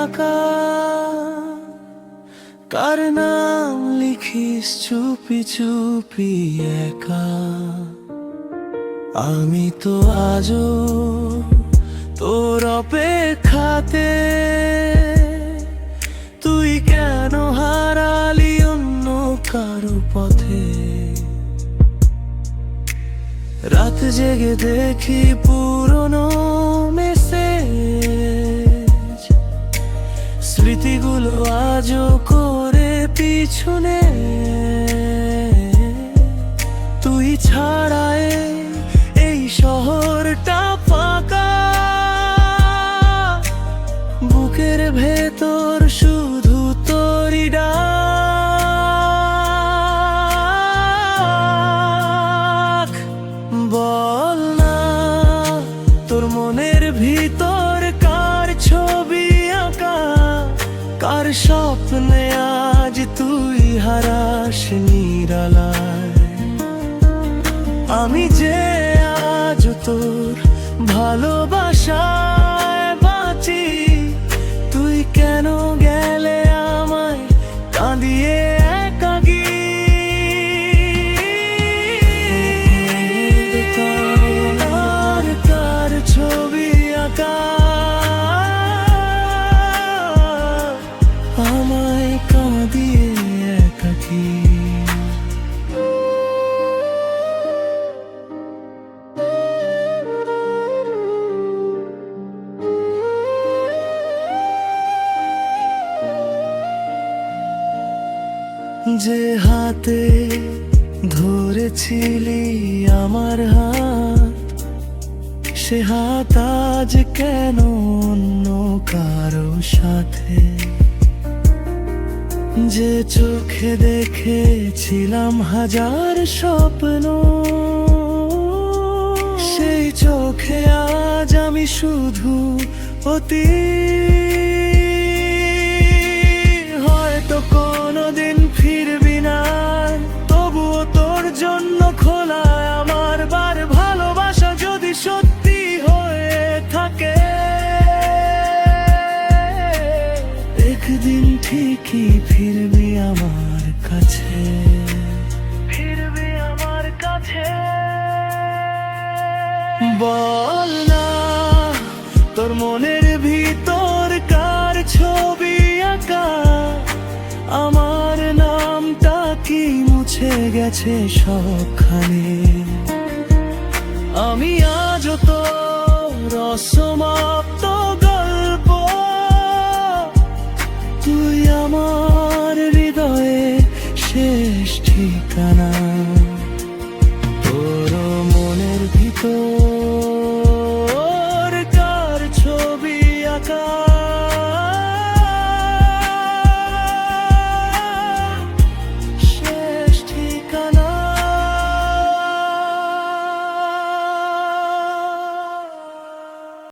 আঁকা, কার নাম লিখিস চুপি চুপি একা। আমি তো আজও তোর অপেক্ষাতে, তুই কেন হারালি অন্য কারো পথে। রাত জেগে দেখি পুরনো মেসেজ, স্মৃতিগুলো আজও করে পিছনে। তুই ছাড়ায় এই শহরটা ফাঁকা, বুকের ভেতর শুধু তোরই ডাক। বল না তোর মনের ভিতর কার ছবি আঁকা, কার স্বপ্নে আজ তুই হারাস নিরালায়। আমি যে আজ তোর ভালোবাসায় বাঁচি, তুই কেন গেলে আমায় কাঁদিয়ে একাকী। কার কার ছবি আঁকা, আমায় কাঁদিয়ে একাকী। যে হাতে ধরেছিলি আমার হাত, সে হাত আজ কেন অন্য কারো সাথে। যে চোখে দেখেছিলাম হাজার স্বপ্ন, সেই চোখে আজ আমি শুধু অতি। হয়তো কোনোদিন ফিরবি না, তবুও তোর জন্য খোলা আমার বার। ভালোবাসা যদি সত্যি হয়ে থাকে, একদিন ঠিকই ফিরবি আমার কাছে, ফিরবি আমার কাছে। বল না তোর মনের ভিতর কার ছবি আঁকা, আমার নামটা কি মুছে গেছে সবখানে। আমি আজও তোর অসমাপ্ত গল্প, তুই আমার হৃদয়ে শেষ ঠিকানা। তোর মনের ভিতর